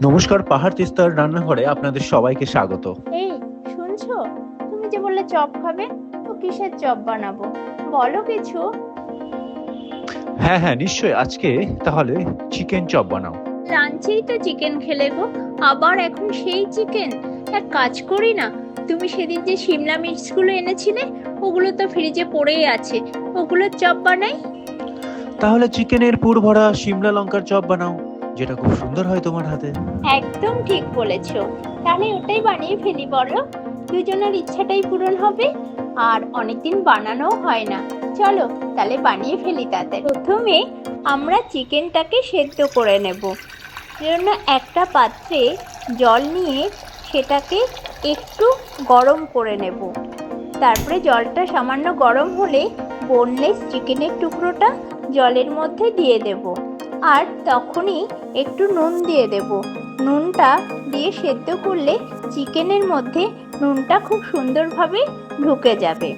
নমস্কার, পাহাড় তিস্তার রান্নাঘরে আপনাদের সবাইকে স্বাগত। এই শুনছো, তুমি যে বললে চপ খাবে, তো কিসের চপ বানাবো বলো কিছু। হ্যাঁ হ্যাঁ, নিশ্চয়ই। আজকে তাহলে চিকেন চপ বানাও। লাঞ্চেই তো চিকেন খেলে গো, আবার এখন সেই চিকেন। এক কাজ করি না, তুমি সেদিন যে সিমলা মির্চগুলো এনেছিলে ওগুলো তো ফ্রিজে পড়েই আছে, ওগুলোর চপ বানাই। তাহলে চিকেনের পুর ভরা শিমলা লঙ্কার চপ বানাও, যেটা খুব সুন্দর হয় তোমার হাতে। একদম ঠিক বলেছো, তাহলে ওটাই বানিয়ে ফেলি বলো, দুজনের ইচ্ছাটাই পূরণ হবে আর অনেকদিন বানানোও হয় না। চলো তাহলে বানিয়ে ফেলি তাদের। প্রথমে আমরা চিকেনটাকে সেদ্ধ করে নেব। জন্য একটা পাত্রে জল নিয়ে সেটাকে একটু গরম করে নেব। তারপরে জলটা সামান্য গরম হলে বোনলেস চিকেনের টুকরোটা জলের মধ্যে দিয়ে দেব, আর তখনই একটু নুন দিয়ে দেব। নুনটা দিয়ে সেদ্ধ করলে চিকেনের মধ্যে নুনটা খুব সুন্দরভাবে ঢুকে যাবে।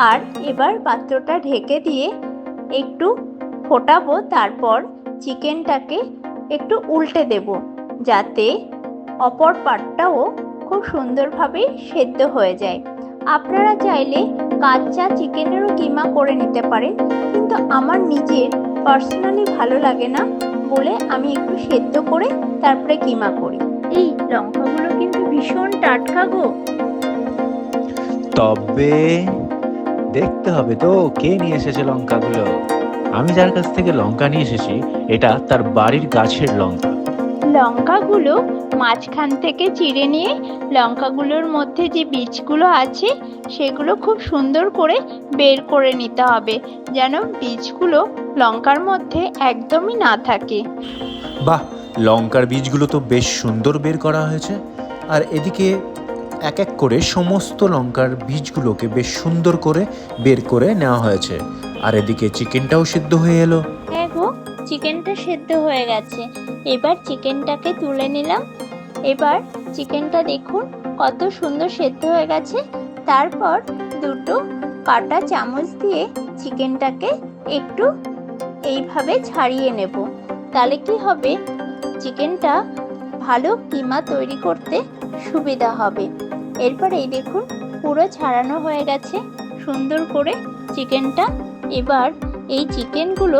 আর এবার পাত্রটা ঢেকে দিয়ে একটু ফোটাবো, তারপর চিকেনটাকে একটু উল্টে দেব যাতে অপর পাটটাও খুব সুন্দরভাবে সেদ্ধ হয়ে যায়। আপনারা চাইলে কাঁচা চিকেনেরও কিমা করে নিতে পারেন, কিন্তু আমার নিজের পার্সোনালি ভালো লাগে না বলে আমি একটু সেদ্ধ করে তারপরে কিমা করি। এই লঙ্কাগুলো কিন্তু ভীষণ টাটকা গো। তবে দেখতে হবে তো কে নিয়ে এসেছে লঙ্কাগুলো। আমি যার কাছ থেকে লঙ্কা নিয়ে এসেছি, এটা তার বাড়ির গাছের লঙ্কা। লঙ্কাগুলো মাঝখান থেকে চিড়ে নিয়ে লঙ্কাগুলোর মধ্যে যে বীজগুলো আছে সেগুলো খুব সুন্দর করে বের করে নিতে হবে, যেন বীজগুলো লঙ্কার মধ্যে একদমই না থাকে। বাহ, লঙ্কার বীজগুলো তো বেশ সুন্দর বের করা হয়েছে। আর এদিকে এক এক করে সমস্ত লঙ্কার বীজগুলোকে বেশ সুন্দর করে বের করে নেওয়া হয়েছে। আর এদিকে চিকেনটাও সিদ্ধ হয়ে এলো। হ্যাঁ গো, চিকেনটা সেদ্ধ হয়ে গেছে। এবার চিকেনটাকে তুলে নিলাম। এবার চিকেনটা দেখুন কত সুন্দর সেদ্ধ হয়ে গেছে। তারপর দুটো কাঁটা চামচ দিয়ে চিকেনটাকে একটু এইভাবে ছাড়িয়ে নেব। তাহলে কি হবে, চিকেনটা ভালো কিমা তৈরি করতে সুবিধা হবে। এরপর এই দেখুন পুরো ছাড়ানো হয়ে গেছে সুন্দর করে চিকেনটা। এবার এই চিকেনগুলো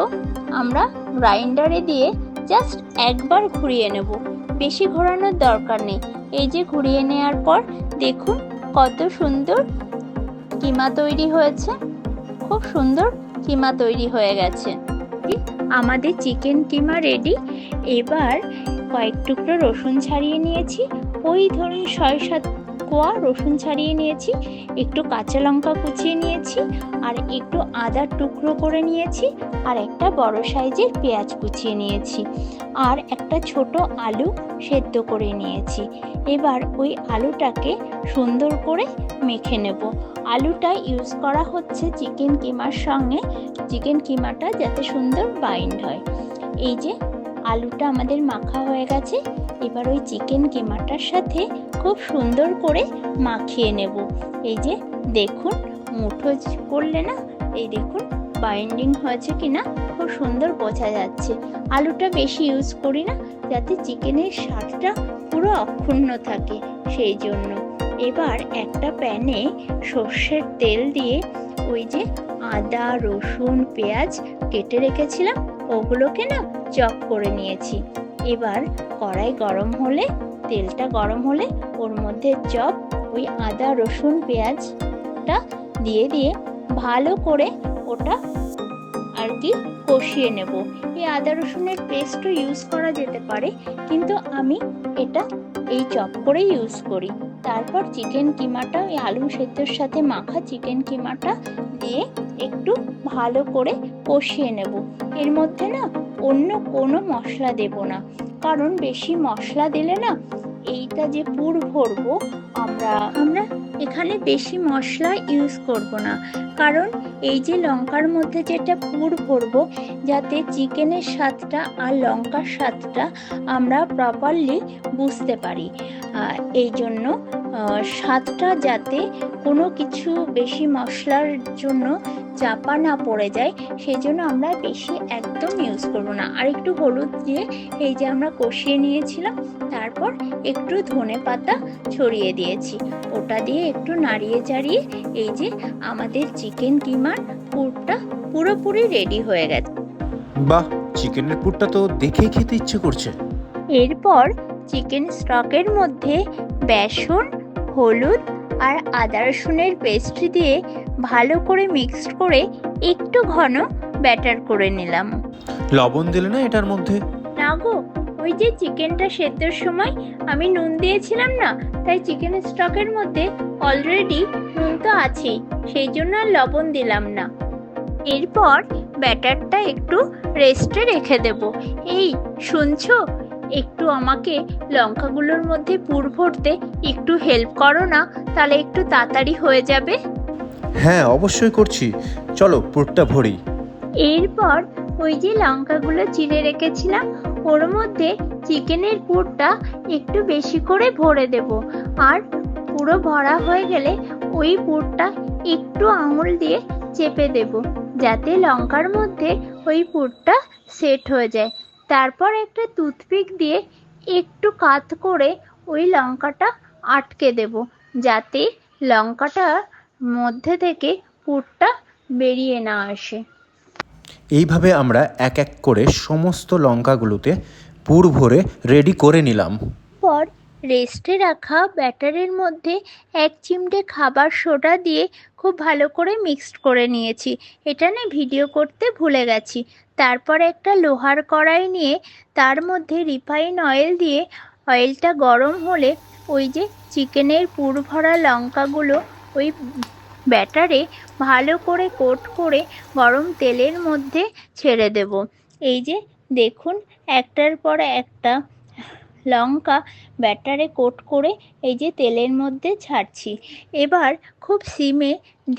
আমরা গ্রাইন্ডারে দিয়ে জাস্ট একবার ঘুরিয়ে নেব, বেশি ঘোরানোর দরকার নেই। এই যে ঘুরিয়ে নেওয়ার পর দেখুন কত সুন্দর কিমা তৈরি হয়েছে, খুব সুন্দর কিমা তৈরি হয়ে গেছে। আমাদের চিকেন কিমা রেডি। এবার কয়েক টুকরো রসুন ছাড়িয়ে নিয়েছি, ওই ধরুন ৬-৭ কোয়া রসুন ছাড়িয়ে নিয়েছি, একটু কাঁচা লঙ্কা কুচিয়ে নিয়েছি, আর একটু আদার টুকরো করে নিয়েছি, আর একটা বড় সাইজের পেঁয়াজ কুচিয়ে নিয়েছি, আর একটা ছোট আলু সেদ্ধ করে নিয়েছি। এবার ওই আলুটাকে সুন্দর করে মেখে নেব। আলুটা ইউজ করা হচ্ছে চিকেন কিমার সঙ্গে, চিকেন কিমাটা যাতে সুন্দর বাইন্ড হয়। এই যে আলুটা আমাদের মাখা হয়ে গেছে, এবার ওই চিকেন কিমাটার সাথে খুব সুন্দর করে মাখিয়ে নেব। এই যে দেখুন মুঠো করলে না, এই দেখুন বাইন্ডিং হয়েছে কিনা খুব সুন্দর বোঝা যাচ্ছে। আলুটা বেশি ইউজ করি না যাতে চিকেনের স্বাদটা পুরো অক্ষুণ্ণ থাকে, সেই জন্য। এবার একটা প্যানে সর্ষের তেল দিয়ে ওই যে আদা রসুন পেঁয়াজ কেটে রেখেছিলাম ওগুলোকে না চপ করে নিয়েছি। এবার কড়াই গরম হলে, তেলটা গরম হলে ওর মধ্যে চপ ওই আদা রসুন পেঁয়াজটা দিয়ে দিয়ে ভালো করে ওটা আর কি কষিয়ে নেব। এই আদা রসুনের পেস্টও ইউজ করা যেতে পারে, কিন্তু আমি এটা এই চপ করে ইউজ করি। তারপর চিকেন কিমাটা ওই আলু সেদ্ধর সাথে মাখা চিকেন কিমাটা দিয়ে একটু ভালো করে কষিয়ে নেব। এর মধ্যে না অন্য কোনো মশলা দেব না, কারণ বেশি মশলা দিলে না এইটা যে পুর ভরবো আমরা আমরা এখানে বেশি মশলা ইউজ করব না, কারণ এই যে লঙ্কার মধ্যে যেটা পুর ভরবো যাতে চিকেনের স্বাদটা আর লঙ্কার স্বাদটা আমরা প্রপারলি বুঝতে পারি, এই জন্য স্বাদটা যাতে কোনো কিছু বেশি মশলার জন্য চাপা না পড়ে যায়, সেই জন্য আমরা বেশি একদম ইউজ করব না। আর একটু হলুদ দিয়ে এই যে আমরা কষিয়ে নিয়েছিলাম, তারপর একটু ধনে পাতা ছড়িয়ে দিয়েছি। ওটা দিয়ে একটু নাড়িয়ে চাড়িয়ে এই যে আমাদের চিকেন কিমার পুরটা পুরোপুরি রেডি হয়ে গেছে। বাহ, চিকেনের পুরটা তো দেখেই খেতে ইচ্ছে করছে। এরপর চিকেন স্টকের মধ্যে বেসন, হলুদ আর আদা রসুনের পেস্ট দিয়ে ভালো করে মিক্সড করে একটু ঘন ব্যাটার করে নিলাম। লবণ দিলে না এটার মধ্যে? না গো, ওই যে চিকেনটা সেদ্ধর সময় আমি নুন দিয়েছিলাম না, তাই চিকেন স্টকের মধ্যে অলরেডি নুন তো আছেই, সেই জন্য আর লবণ দিলাম না। এরপর ব্যাটারটা একটু রেস্টে রেখে দেব। এই শুনছো, একটু আমাকে লঙ্কাগুলোর মধ্যে পুর ভরতে একটু হেল্প করো না, তাহলে একটু তাড়াতাড়ি হয়ে যাবে। হ্যাঁ, অবশ্যই করছি, চলো পুরটা ভরি। এরপর ওই যে লঙ্কাগুলো চিড়ে রেখেছিলাম, ওর মধ্যে চিকেনের পুরটা একটু বেশি করে ভরে দেব। আর পুরো ভরা হয়ে গেলে ওই পুরটা একটু আঙুল দিয়ে চেপে দেব, যাতে লঙ্কার মধ্যে ওই পুরটা সেট হয়ে যায়। তারপর একটা টুথপিক দিয়ে একটু কাত করে ওই লঙ্কাটা আটকে দেব, যাতে লঙ্কাটার মধ্যে থেকে পুরটা বেরিয়ে না আসে। এইভাবে আমরা এক এক করে সমস্ত লঙ্কাগুলোতে পুর ভরে রেডি করে নিলাম। পর রেস্টে রাখা ব্যাটারের মধ্যে 1 চিমটে খাবার সোডা দিয়ে খুব ভালো করে মিক্সড করে নিয়েছি। এটা না ভিডিও করতে ভুলে গেছি। তারপর একটা লোহার কড়াই নিয়ে তার মধ্যে রিফাইন অয়েল দিয়ে অয়েলটা গরম হলে ওই যে চিকেনের পুর ভরা লঙ্কাগুলো ওই ব্যাটারে ভালো করে কোট করে গরম তেলের মধ্যে ছেড়ে দেব। এই যে দেখুন, একটার পর একটা লঙ্কা ব্যাটারে কোট করে এই যে তেলের মধ্যে ছাড়ছি। এবার খুব সিমে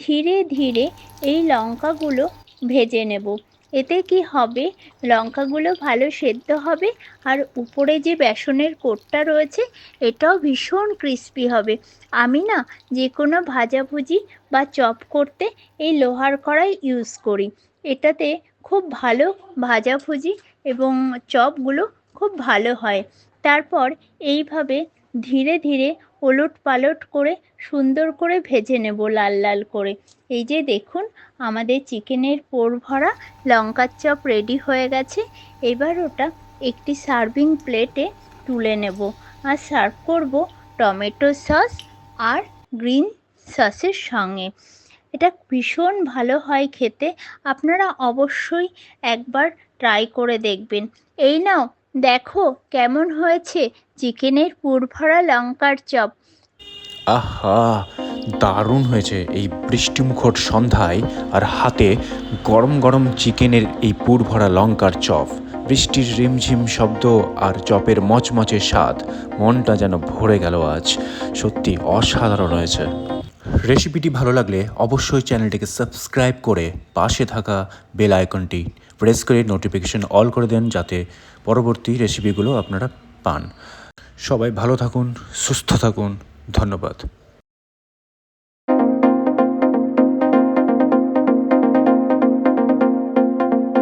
ধীরে ধীরে এই লঙ্কাগুলো ভেজে নেব। এতে কি হবে, লঙ্কাগুলো ভালো সেদ্ধ হবে, আর উপরে যে বেসনের কোটটা রয়েছে এটাও ভীষণ ক্রিস্পি হবে। আমি না যে কোনো ভাজাভুজি বা চপ করতে এই লোহার কড়াই ইউজ করি। এটাতে খুব ভালো ভাজাভুজি এবং চপগুলো খুব ভালো হয়। তারপর এইভাবে ধীরে ধীরে ওলট পালট করে সুন্দর করে ভেজে নেব লাল লাল করে। এই যে দেখুন, আমাদের চিকেনের পুর ভরা লঙ্কার চপ রেডি হয়ে গেছে। এবার ওটা একটি সার্ভিং প্লেটে তুলে নেব আর সার্ভ করব টমেটো সস আর গ্রিন সসের সঙ্গে। এটা ভীষণ ভালো হয় খেতে, আপনারা অবশ্যই একবার ট্রাই করে দেখবেন। এই নাও দেখো কেমন হয়েছে চিকেনের পুর ভরা লঙ্কার চপ। আহা, দারুণ হয়েছে এই বৃষ্টিমুখর সন্ধ্যায়, আর হাতে গরম গরম চিকেনের এই পুর ভরা লঙ্কার চপ, বৃষ্টির রিমঝিম শব্দ আর চপের মচমচে স্বাদ, মনটা যেন ভরে গেল আজ। সত্যি অসাধারণ হয়েছে। রেসিপিটি ভালো লাগলে অবশ্যই চ্যানেলটিকে সাবস্ক্রাইব করে পাশে থাকা বেল আইকনটি প্রেস করে নোটিফিকেশন অল করে দেন, যাতে পরবর্তী রেসিপিগুলো আপনারা পান। সবাই ভালো থাকুন, সুস্থ থাকুন, ধন্যবাদ।